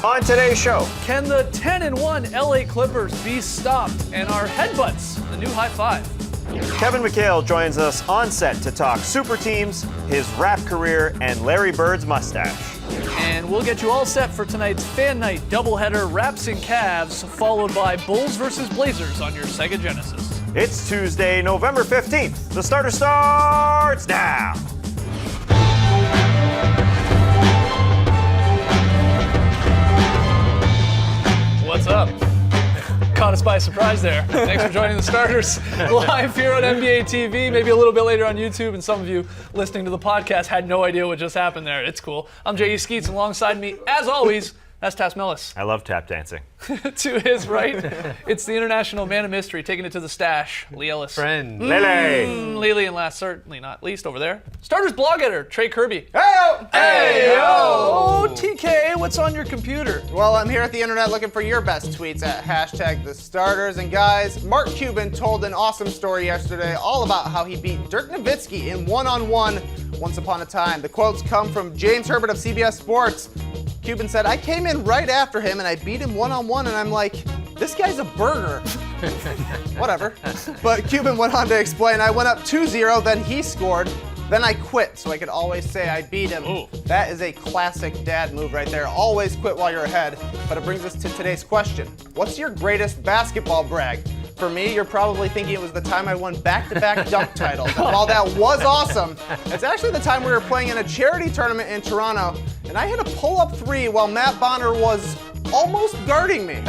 On today's show, can the 10-1 LA Clippers be stopped? And our headbutts, the new high five. Kevin McHale joins us on set to talk super teams, his rap career, and Larry Bird's mustache. And we'll get you all set for tonight's Fan Night doubleheader, Raps and Cavs, followed by Bulls versus Blazers on your Sega Genesis. It's Tuesday, November 15th. The starter starts now. What's up? Caught us by surprise there. Thanks for joining the starters live here on NBA TV, maybe a little bit later on YouTube, and some of you listening to the podcast had no idea what just happened there. It's cool. I'm J.E. Skeets, and alongside me, as always, that's Tas Mellis. I love tap dancing. To his right, it's the international man of mystery, taking it to the stash, Lee Ellis. Friend. Lele. And last, certainly not least, over there, starters blog editor, Trey Kirby. Hey-o! Hey-o! Oh, TK, what's on your computer? Well, I'm here at the internet looking for your best tweets at #TheStarters. And guys, Mark Cuban told an awesome story yesterday all about how he beat Dirk Nowitzki in one-on-one once upon a time. The quotes come from James Herbert of CBS Sports. Cuban said, I came in right after him and I beat him one-on-one and I'm like, this guy's a burger. Whatever. But Cuban went on to explain, I went up 2-0, then he scored, then I quit so I could always say I beat him. Ooh. That is a classic dad move right there. Always quit while you're ahead. But it brings us to today's question. What's your greatest basketball brag? For me, you're probably thinking it was the time I won back-to-back dunk titles. And while that was awesome, it's actually the time we were playing in a charity tournament in Toronto, and I hit a pull-up three while Matt Bonner was almost guarding me.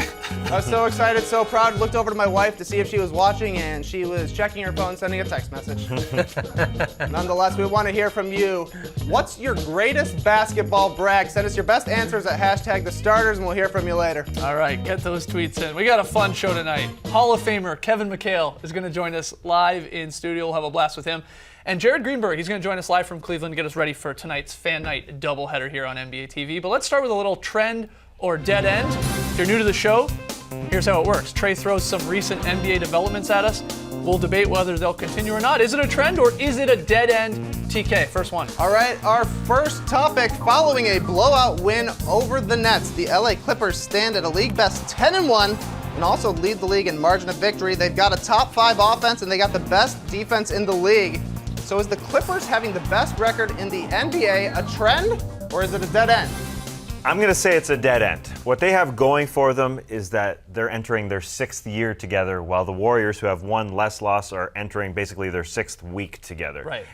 I was so excited, so proud. Looked over to my wife to see if she was watching, and she was checking her phone, sending a text message. Nonetheless, we want to hear from you. What's your greatest basketball brag? Send us your best answers at #TheStarters, and we'll hear from you later. All right, get those tweets in. We got a fun show tonight. Hall of Famer Kevin McHale is going to join us live in studio. We'll have a blast with him. And Jared Greenberg, he's going to join us live from Cleveland to get us ready for tonight's Fan Night doubleheader here on NBA TV. But let's start with a little trend or dead end. If you're new to the show, here's how it works. Trey throws some recent NBA developments at us. We'll debate whether they'll continue or not. Is it a trend or is it a dead end? TK, first one. All right, our first topic, following a blowout win over the Nets, the LA Clippers stand at a league best 10-1 and also lead the league in margin of victory. They've got a top 5 offense and they got the best defense in the league. So is the Clippers having the best record in the NBA a trend or is it a dead end? I'm going to say it's a dead end. What they have going for them is that they're entering their 6th year together, while the Warriors, who have one less loss, are entering basically their 6th week together. Right.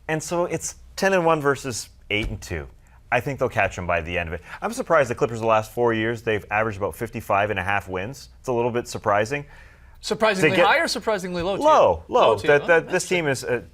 And so it's 10-1 versus 8-2. I think they'll catch them by the end of it. I'm surprised the Clippers the last 4 years, they've averaged about 55.5 wins. It's a little bit surprising. Surprisingly high or surprisingly low? Low. To you. This team is a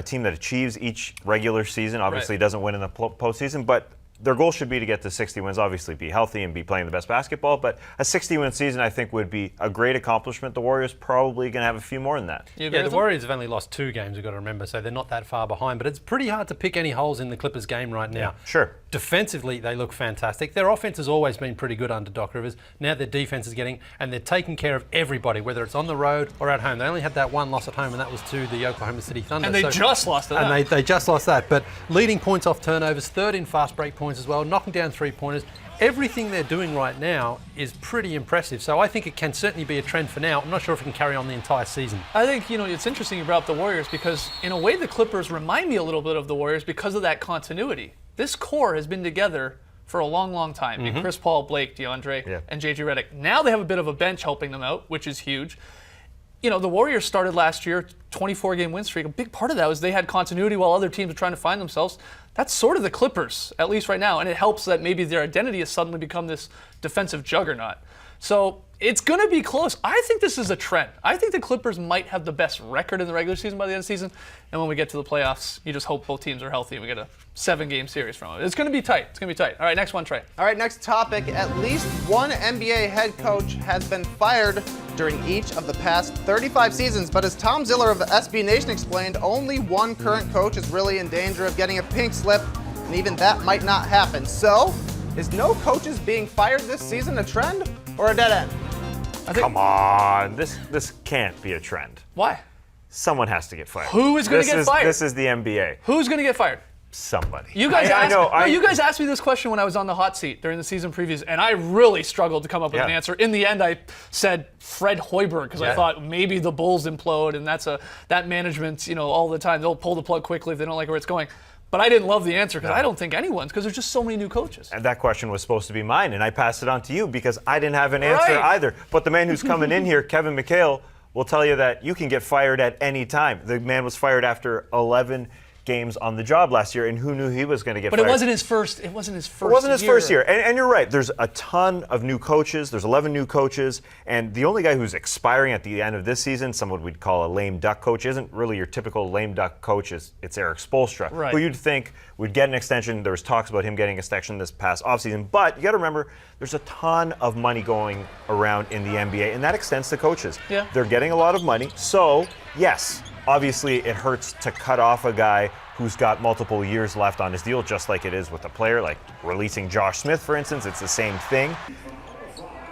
team that achieves each regular season. Obviously, Right. doesn't win in the postseason, but their goal should be to get to 60 wins, obviously be healthy and be playing the best basketball, but a 60-win season I think would be a great accomplishment. The Warriors probably going to have a few more than that. You agree Yeah, with the him? Warriors have only lost 2 games, we've got to remember, so they're not that far behind. But it's pretty hard to pick any holes in the Clippers' game right now. Sure. Defensively, they look fantastic. Their offense has always been pretty good under Doc Rivers. Now their defense is and they're taking care of everybody, whether it's on the road or at home. They only had that one loss at home, and that was to the Oklahoma City Thunder. And they just lost to that. And they just lost that. But leading points off turnovers, 3rd in fast break points as well, knocking down 3-pointers. Everything they're doing right now is pretty impressive. So I think it can certainly be a trend for now. I'm not sure if it can carry on the entire season. I think, it's interesting you brought up the Warriors because, in a way, the Clippers remind me a little bit of the Warriors because of that continuity. This core has been together for a long, long time. Mm-hmm. Chris Paul, Blake, DeAndre, and JJ Redick. Now they have a bit of a bench helping them out, which is huge. The Warriors started last year, 24-game win streak. A big part of that was they had continuity while other teams were trying to find themselves. That's sort of the Clippers, at least right now, and it helps that maybe their identity has suddenly become this defensive juggernaut. So it's going to be close. I think this is a trend. I think the Clippers might have the best record in the regular season by the end of the season, and when we get to the playoffs, you just hope both teams are healthy and we get a 7-game series from it. It's going to be tight. All right, next one, Trey. All right, next topic. At least one NBA head coach has been fired during each of the past 35 seasons. But as Tom Ziller of SB Nation explained, only one current coach is really in danger of getting a pink slip, and even that might not happen. So, is no coaches being fired this season a trend or a dead end? Come on, this can't be a trend. Why? Someone has to get fired. Who is going to get fired? This is the NBA. Who's going to get fired? somebody. You guys I asked, know. no, you guys asked me this question when I was on the hot seat during the season previews, and I really struggled to come up with an answer. In the end, I said Fred Hoiberg because I thought maybe the Bulls implode, and that management's all the time they'll pull the plug quickly if they don't like where it's going. But I didn't love the answer because I don't think anyone's, because there's just so many new coaches. And that question was supposed to be mine, and I passed it on to you because I didn't have an answer either. But the man who's coming in here, Kevin McHale, will tell you that you can get fired at any time. The man was fired after 11 games on the job last year, and who knew he was going to get fired? But it wasn't his first. It wasn't his first year. And you're right. There's a ton of new coaches. There's 11 new coaches, and the only guy who's expiring at the end of this season, someone we'd call a lame duck coach, isn't really your typical lame duck coach. It's Eric Spoelstra, who you'd think would get an extension. There was talks about him getting an extension this past offseason, but you got to remember there's a ton of money going around in the NBA, and that extends to coaches. Yeah. They're getting a lot of money, so yes. Obviously, it hurts to cut off a guy who's got multiple years left on his deal, just like it is with a player, like releasing Josh Smith, for instance. It's the same thing.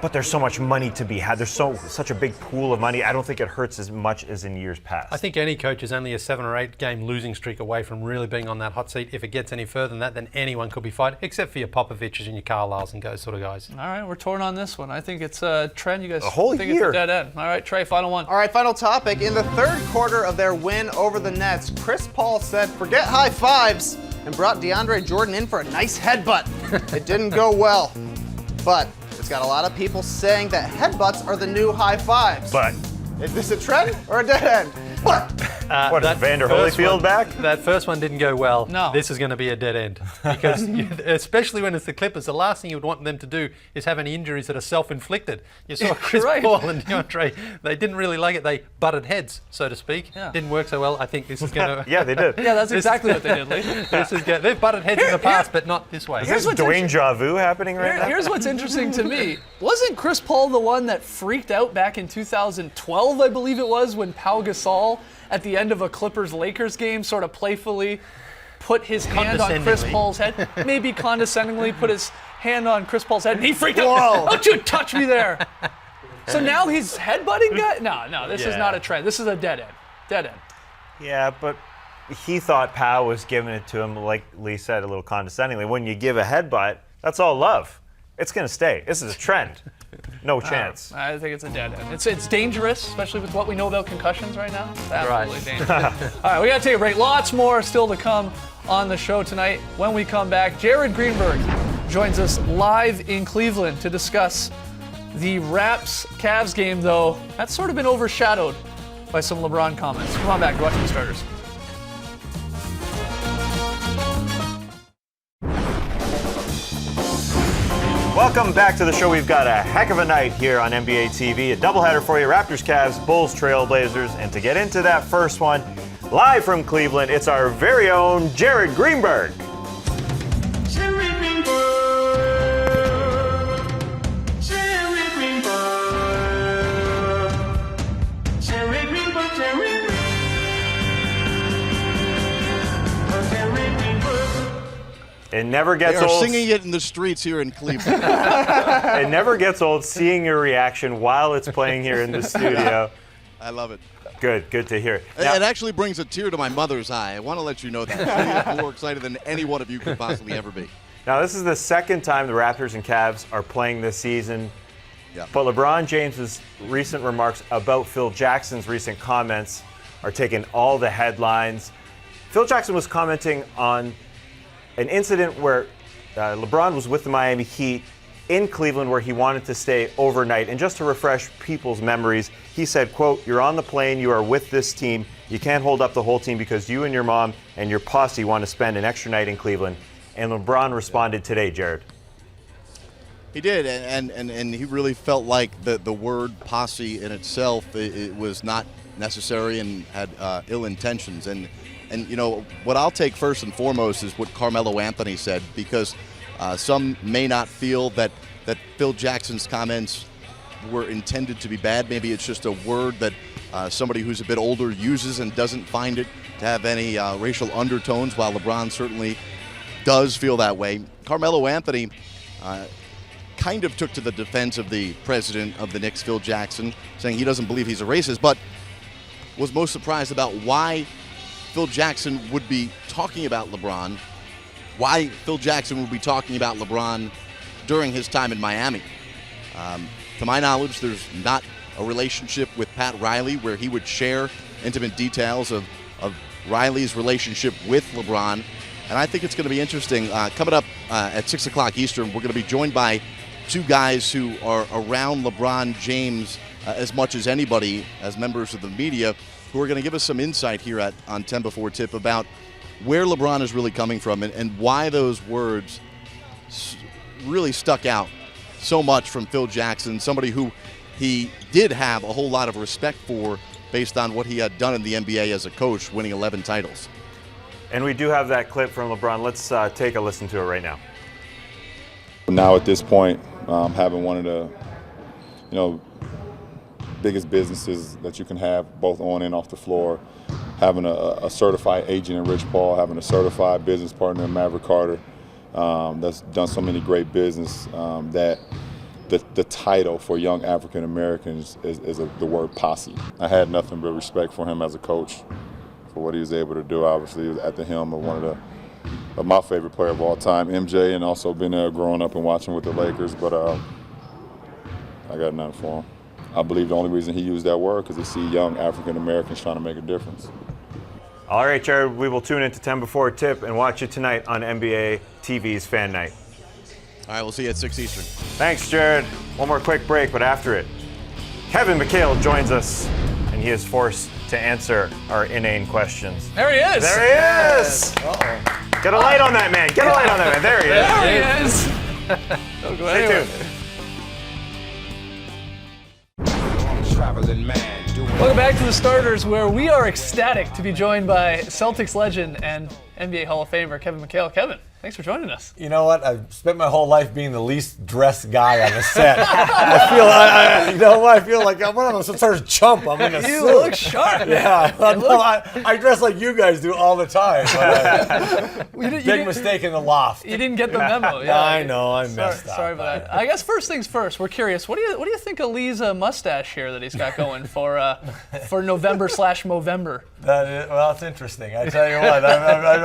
But there's so much money to be had. There's such a big pool of money. I don't think it hurts as much as in years past. I think any coach is only a 7 or 8 game losing streak away from really being on that hot seat. If it gets any further than that, then anyone could be fired, except for your Popoviches and your Carlisles and those sort of guys. All right, we're torn on this one. I think it's a trend. You guys a whole think year. It's a dead end. All right, Trey, final one. All right, final topic. In the third quarter of their win over the Nets, Chris Paul said, "Forget high fives," and brought DeAndre Jordan in for a nice headbutt. It didn't go well, but it's got a lot of people saying that headbutts are the new high fives. But is this a trend or a dead end? But what is Vander Holyfield back? That first one didn't go well. No. This is going to be a dead end. Because especially when it's the Clippers, the last thing you would want them to do is have any injuries that are self-inflicted. You saw Chris Paul and DeAndre, they didn't really like it. They butted heads, so to speak. Yeah. Didn't work so well. I think this is going to... Yeah, they did. Yeah, that's exactly what they did, Lee. They've butted heads in the past, but not this way. Is this Dwayne Javu happening right now? Here's what's interesting to me. Wasn't Chris Paul the one that freaked out back in 2012, I believe it was, when Pau Gasol, at the end of a Clippers-Lakers game, sort of playfully put his hand on Chris Paul's head, maybe condescendingly put his hand on Chris Paul's head, and he freaked out. Whoa. Don't you touch me there. So now he's headbutting guy? No, this is not a trend. This is a dead end. Dead end. Yeah, but he thought Pau was giving it to him, like Lee said, a little condescendingly. When you give a headbutt, that's all love. It's going to stay. This is a trend. No chance. I think it's a dead end. It's dangerous, especially with what we know about concussions right now. It's absolutely dangerous. All right, we got to take a break. Lots more still to come on the show tonight. When we come back, Jared Greenberg joins us live in Cleveland to discuss the Raps-Cavs game, though. That's sort of been overshadowed by some LeBron comments. Come on back. You're watching the Starters. Welcome back to the show. We've got a heck of a night here on NBA TV. A doubleheader for you. Raptors, Cavs, Bulls, Trailblazers. And to get into that first one, live from Cleveland, it's our very own Jared Greenberg. Jerry Greenberg. Jerry Greenberg. Jerry Greenberg. Jerry Greenberg. Jerry Greenberg. It never gets They are old. singing it in the streets here in Cleveland. It never gets old seeing your reaction while it's playing here in the studio. I love it. Good to hear. It actually brings a tear to my mother's eye. I want to let you know that. She is more excited than any one of you could possibly ever be. Now, this is the second time the Raptors and Cavs are playing this season. Yeah. But LeBron James's recent remarks about Phil Jackson's recent comments are taking all the headlines. Phil Jackson was commenting on an incident where LeBron was with the Miami Heat in Cleveland where he wanted to stay overnight. And just to refresh people's memories, he said, quote, "You're on the plane, you are with this team. You can't hold up the whole team because you and your mom and your posse want to spend an extra night in Cleveland." And LeBron responded today, Jared. He did, and he really felt like the word posse in itself it was not necessary and had ill intentions. And you know, what I'll take first and foremost is what Carmelo Anthony said, because some may not feel that Phil Jackson's comments were intended to be bad. Maybe it's just a word that somebody who's a bit older uses and doesn't find it to have any racial undertones, while LeBron certainly does feel that way. Carmelo Anthony kind of took to the defense of the president of the Knicks, Phil Jackson, saying he doesn't believe he's a racist, but was most surprised about why Phil Jackson would be talking about LeBron, why Phil Jackson would be talking about LeBron during his time in Miami. To my knowledge, there's not a relationship with Pat Riley where he would share intimate details of Riley's relationship with LeBron. And I think it's going to be interesting. Coming up at 6 o'clock Eastern, we're going to be joined by two guys who are around LeBron James as much as anybody as members of the media, who are going to give us some insight here on 10 Before Tip about where LeBron is really coming from and why those words really stuck out so much from Phil Jackson, somebody who he did have a whole lot of respect for based on what he had done in the NBA as a coach, winning 11 titles. And we do have that clip from LeBron. Let's take a listen to it right now. Now at this point, having one of the, biggest businesses that you can have, both on and off the floor, having a certified agent in Rich Paul, having a certified business partner in Maverick Carter, that's done so many great business, that the title for young African Americans is the word posse. I had nothing but respect for him as a coach, for what he was able to do. Obviously, he was at the helm of one of my favorite player of all time, MJ, and also been there growing up and watching with the Lakers. But I got nothing for him. I believe the only reason he used that word because he see young African Americans trying to make a difference. All right, Jared, we will tune into 10 Before Tip and watch you tonight on NBA TV's Fan Night. All right, we'll see you at 6 Eastern. Thanks, Jared. One more quick break, but after it, Kevin McHale joins us, and he is forced to answer our inane questions. There he is. There he is. Uh-oh. Get a light on that man. Get a light on that man. There he is. There he is. Don't go Stay anywhere. tuned. Welcome back to the Starters, where we are ecstatic to be joined by Celtics legend and NBA Hall of Famer Kevin McHale. Kevin, thanks for joining us. You know what? I've spent my whole life being the least dressed guy on the set. I feel like I'm one of them, some sort of chump. I'm in a suit. You look sharp. Yeah, I dress like you guys do all the time. Big mistake in the loft. You didn't get the memo. Yeah, I know. I messed up. Sorry about that. I guess first things first. We're curious. What do you think of Lee's mustache here that he's got going for November/Movember? Well, it's interesting. I tell you what.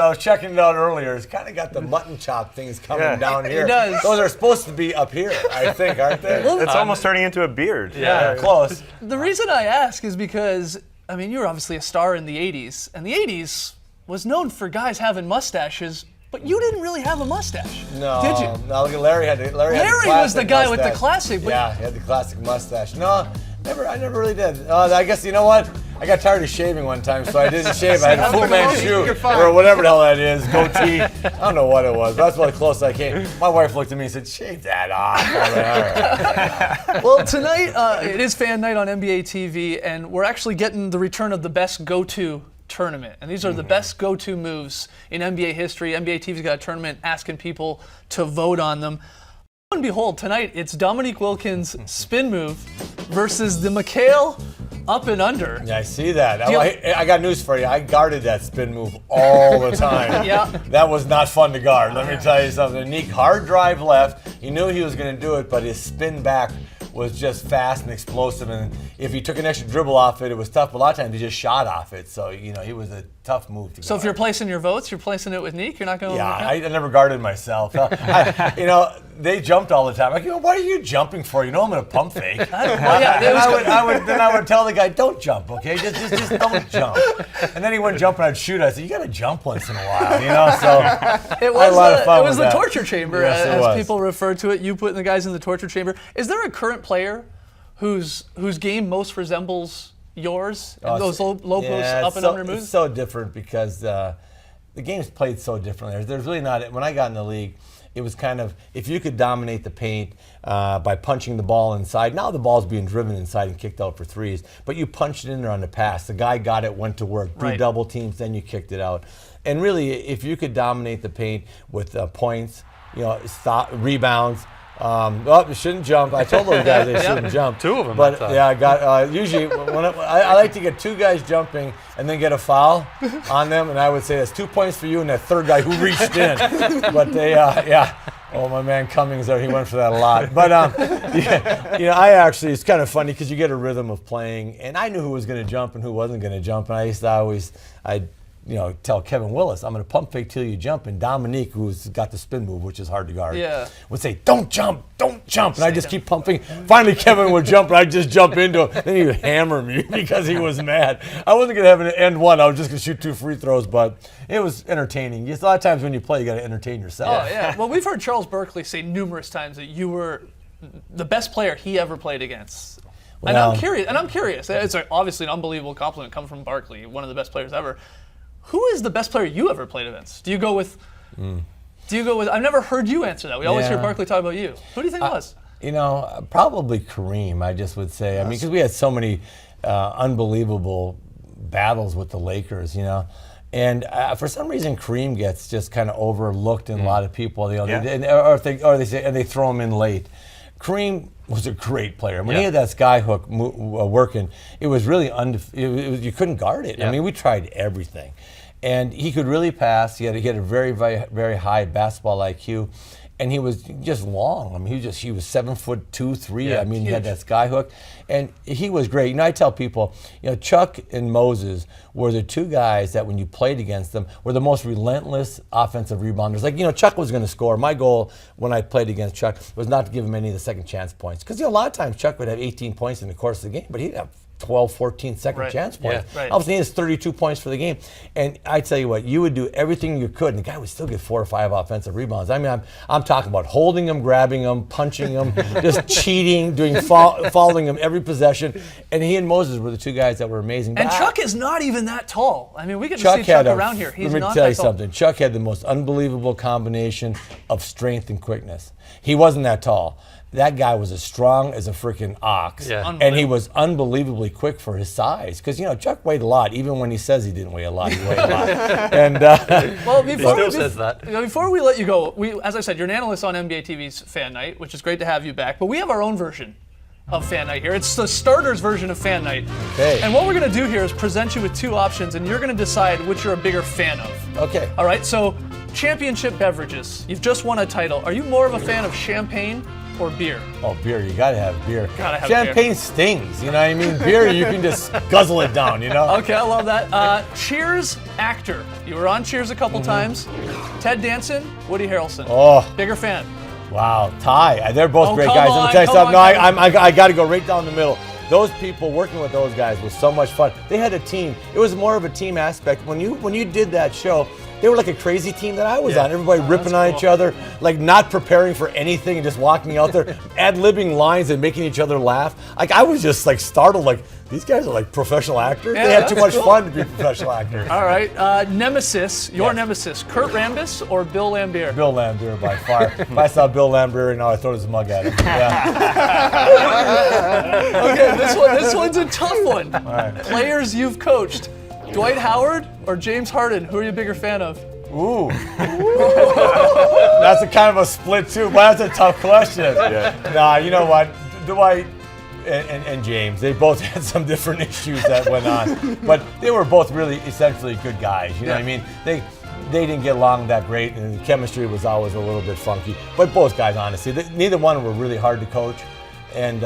I was checking it out earlier. It's kind of got the mutton chop things coming down here. It does. Those are supposed to be up here, I think, aren't they? It's almost turning into a beard. Yeah, close. The reason I ask is because, I mean, you were obviously a star in the 80s, and the 80s was known for guys having mustaches, but you didn't really have a mustache. No. Did you? No, Larry had the Larry was the guy with the classic. Yeah, he had the classic mustache. No, I never really did. I guess, you know what? I got tired of shaving one time, so I didn't shave. I had a Fu Manchu or whatever the hell that is, goatee. I don't know what it was. That's what close I came. My wife looked at me and said, "Shave that off." All right. Well, tonight it is Fan Night on NBA TV, and we're actually getting the return of the best go-to tournament. And these are the best go-to moves in NBA history. NBA TV's got a tournament asking people to vote on them. Lo and behold, tonight it's Dominique Wilkins' spin move versus the McHale up and under. Yeah, I see that. I got news for you. I guarded that spin move all the time. Yeah. That was not fun to guard. Let me tell you something. Nick, hard drive left. He knew he was going to do it, but his spin back was just fast and explosive. And if he took an extra dribble off it, it was tough. But a lot of times he just shot off it. So, he was a tough move to guard. So if you're placing your votes, you're placing it with Nick? You're not going to... Yeah, I never guarded myself. They jumped all the time. Like, what are you jumping for? I'm going to pump fake. I would tell the guy, don't jump, okay? Just don't jump. And then he wouldn't jump and I'd shoot. I said, you got to jump once in a while, So it was, I had a lot of fun it was with the that. torture chamber, Yes, as people refer to it. You putting the guys in the torture chamber. Is there a current player whose game most resembles yours? Those low post up and under moves? It's so different because the game's played so differently. There's really not. When I got in the league, it was kind of, if you could dominate the paint by punching the ball inside. Now the ball's being driven inside and kicked out for threes, but you punched it in there on the pass. The guy got it, went to work, threw double teams, then you kicked it out. And really, if you could dominate the paint with points, rebounds. You shouldn't jump. I told those guys they shouldn't jump. Two of them. But yeah, I got usually I like to get two guys jumping and then get a foul on them, and I would say that's 2 points for you and that third guy who reached in. But they, Oh, my man Cummings there, he went for that a lot. But I actually, it's kind of funny because you get a rhythm of playing, and I knew who was going to jump and who wasn't going to jump, and I used to I'd tell Kevin Willis, I'm going to pump fake till you jump, and Dominique, who's got the spin move, which is hard to guard, would say, don't jump, and I just keep pumping. Finally, Kevin would jump, and I'd just jump into him. Then he would hammer me because he was mad. I wasn't going to have an end one. I was just going to shoot 2 free throws, but it was entertaining. A lot of times when you play, you got to entertain yourself. Oh, yeah. Well, we've heard Charles Barkley say numerous times that you were the best player he ever played against. And I'm curious. It's obviously an unbelievable compliment coming from Barkley, one of the best players ever. Who is the best player you ever played against? Do you go with? I've never heard you answer that. We always hear Barkley talk about you. Who do you think it was? Probably Kareem. I just would say. I mean, because we had so many unbelievable battles with the Lakers. And for some reason, Kareem gets just kind of overlooked in a lot of people. They throw him in late. Kareem was a great player. When he had that sky hook working, it was really you couldn't guard it. I mean, we tried everything, and he could really pass. He had a very, very, very high basketball IQ, and he was just long. I mean, he was 7'2", 3. I mean, he had that sky hook, and he was great. I tell people, Chuck and Moses were the 2 guys that when you played against them were the most relentless offensive rebounders. Like, Chuck was going to score. My goal when I played against Chuck was not to give him any of the second chance points. Because, a lot of times Chuck would have 18 points in the course of the game, but he'd have 12, 14 second chance points. All of a sudden, he has 32 points for the game. And I tell you what, you would do everything you could, and the guy would still get 4 or 5 offensive rebounds. I mean, I'm talking about holding him, grabbing him, punching him, just cheating, following him every possession. And he and Moses were the 2 guys that were amazing. And Chuck is not even that tall. I mean, we get to see Chuck around here. He's not that tall. Let me tell you something. Chuck had the most unbelievable combination of strength and quickness. He wasn't that tall. That guy was as strong as a freaking ox, and he was unbelievably quick for his size. Because Chuck weighed a lot, even when he says he didn't weigh a lot. He weighed a lot. And before we let you go, as I said, you're an analyst on NBA TV's Fan Night, which is great to have you back. But we have our own version of Fan Night here. It's the starters version of Fan Night. Okay. And what we're going to do here is present you with 2 options, and you're going to decide which you're a bigger fan of. Okay. All right. So, championship beverages. You've just won a title. Are you more of a fan of champagne or beer? Oh, beer. You gotta have beer. Champagne beer. Stings. You know what I mean? Beer, you can just guzzle it down. Okay, I love that. Cheers actor. You were on Cheers a couple times. Ted Danson, Woody Harrelson. Oh, bigger fan. Wow, Ty. They're both great guys. Let me tell you something. I got to go right down the middle. Those people working with those guys was so much fun. They had a team. It was more of a team aspect. When you did that show, they were like a crazy team that I was on. Everybody ripping on each other, like not preparing for anything and just walking out there, ad-libbing lines and making each other laugh. Like I was just like startled. Like these guys are like professional actors. They had too much fun to be professional actors. All right, nemesis. Your nemesis, Kurt Rambis or Bill Laimbeer? Bill Laimbeer by far. If I saw Bill Laimbeer now, I'd throw his mug at him. Okay, this one's a tough one. All right. Players you've coached. Dwight Howard or James Harden? Who are you a bigger fan of? Ooh. That's a kind of a split too, but that's a tough question. Nah, you know what? Dwight and James, they both had some different issues that went on. But they were both really essentially good guys. You know what I mean? They didn't get along that great, and the chemistry was always a little bit funky. But both guys, honestly, neither one were really hard to coach. And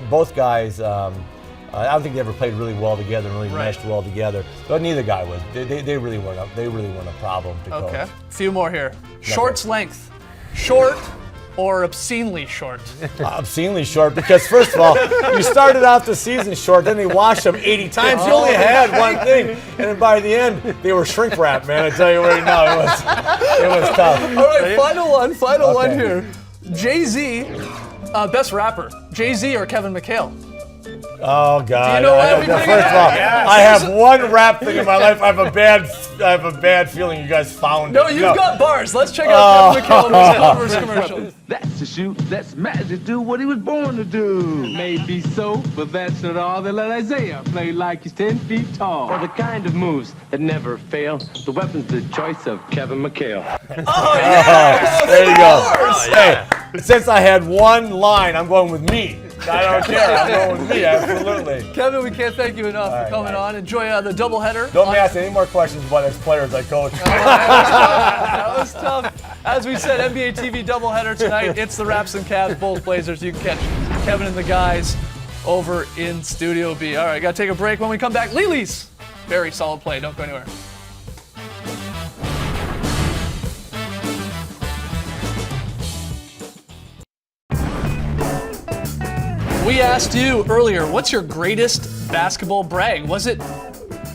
both guys, I don't think they ever played really well together and really meshed well together. But neither guy was. They really weren't a problem to coach. Okay, a few more here. Shorts length, short or obscenely short? Obscenely short because first of all, you started out the season short, then they washed them 80 times. You only had one thing, and then by the end, they were shrink wrap, man. I tell you right now, it was tough. All right, final one here. Jay-Z, best rapper, Jay-Z or Kevin McHale? Oh God! Do you know First of all, I have one rap thing in my life. I have a bad feeling you guys found it. No, you've got bars. Let's check out Kevin McHale's commercial. That's to shoot. That's magic. Do what he was born to do. Maybe so, but that's not all. They let Isaiah play like he's 10 feet tall. For the kind of moves that never fail, the weapon's the choice of Kevin McHale. Oh yeah! There you go. Hey, since I had one line, I'm going with me. I don't care. I'm going with me. Absolutely. Kevin, we can't thank you enough for coming on. Enjoy the doubleheader. Don't ask any more questions about ex-players I coach. That was tough. As we said, NBA TV doubleheader tonight. It's the Raps and Cavs, both Blazers. You can catch Kevin and the guys over in Studio B. All right, got to take a break. When we come back, Lili's very solid play. Don't go anywhere. We asked you earlier, what's your greatest basketball brag? Was it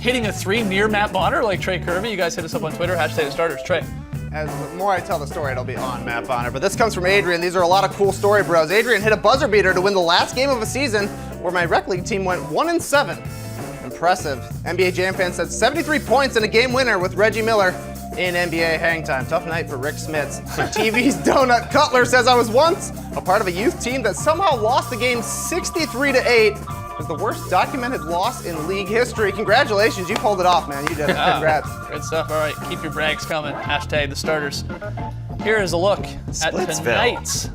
hitting a 3 near Matt Bonner like Trey Kirby? You guys hit us up on Twitter, #starters. Trey. As the more I tell the story, it'll be on Matt Bonner. But this comes from Adrian. These are a lot of cool story bros. Adrian hit a buzzer beater to win the last game of a season where my rec league team went 1-7. Impressive. NBA Jam fan said 73 points in a game winner with Reggie Miller in NBA hang time. Tough night for Rick Smits. TV's Donut Cutler says I was once a part of a youth team that somehow lost the game 63-8. It was the worst documented loss in league history. Congratulations, you pulled it off, man. You did it. Congrats. Good stuff. All right, keep your brags coming. #the-starters. Here is a look at Splitsville. tonight's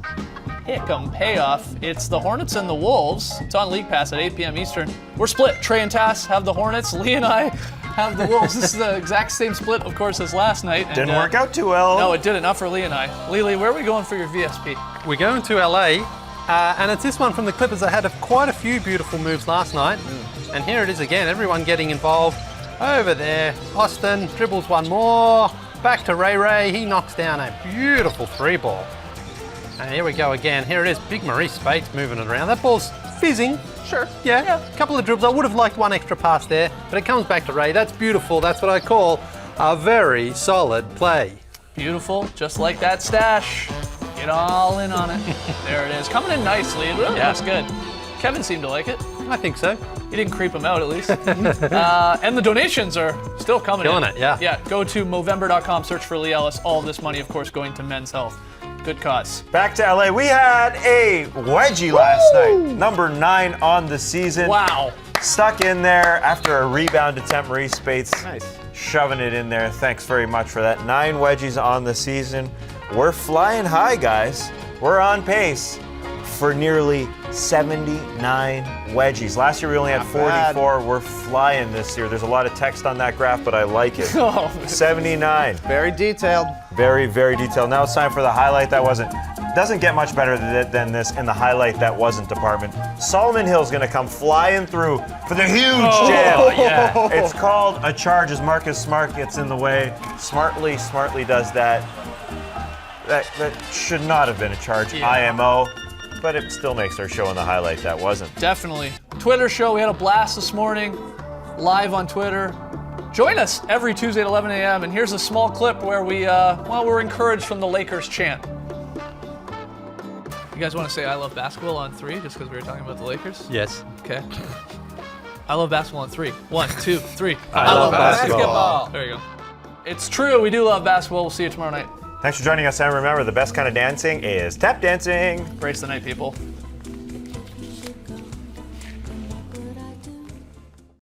Hick'em payoff. It's the Hornets and the Wolves. It's on League Pass at 8 p.m. Eastern. We're split. Trey and Tass have the Hornets. Lee and I have the Wolves. This is the exact same split, of course, as last night. And, Didn't work out too well. No, it didn't. Not for Lee and I. Lee, where are we going for your VSP? We're going to LA, and it's this one from the Clippers. They had quite a few beautiful moves last night, and here it is again. Everyone getting involved. Over there, Austin dribbles one more. Back to Ray. He knocks down a beautiful 3-ball. And here we go again. Here it is. Big Maurice Spates moving it around. That ball's fizzing. Sure. Yeah. A couple of dribbles. I would have liked one extra pass there, but it comes back to Ray. That's beautiful. That's what I call a very solid play. Beautiful, just like that stash. Get all in on it. There it is. Coming in nicely. It really looks good. Kevin seemed to like it. I think so. You didn't creep him out, at least. And the donations are still coming Killing in. it, yeah. Yeah, go to Movember.com, search for Lee Ellis. All this money, of course, going to Men's Health. Good cause. Back to LA. We had a wedgie last night. Number 9 on the season. Wow. Stuck in there after a rebound attempt. Maurice Spates Nice. shoving it in there. Thanks very much for that. 9 wedgies on the season. We're flying high, guys. We're on pace for nearly 79 wedgies. Last year we only had Not bad. 44. We're flying this year. There's a lot of text on that graph, but I like it. 79. Very detailed. Very, very detailed. Now it's time for the highlight that wasn't. Doesn't get much better than this in the highlight that wasn't department. Solomon Hill's gonna come flying through for the huge jam. yeah. It's called a charge as Marcus Smart gets in the way. Smartly does that. That should not have been a charge. Yeah. IMO. But it still makes our show in the highlight that wasn't. Definitely. Twitter show, we had a blast this morning, live on Twitter. Join us every Tuesday at 11 a.m. And here's a small clip where we're encouraged from the Lakers chant. You guys want to say I love basketball on 3 just because we were talking about the Lakers? Yes. Okay. I love basketball on 3. 1, 2, 3. I love basketball. There you go. It's true, we do love basketball. We'll see you tomorrow night. Thanks for joining us, and remember, the best kind of dancing is tap dancing. Brace the night, people.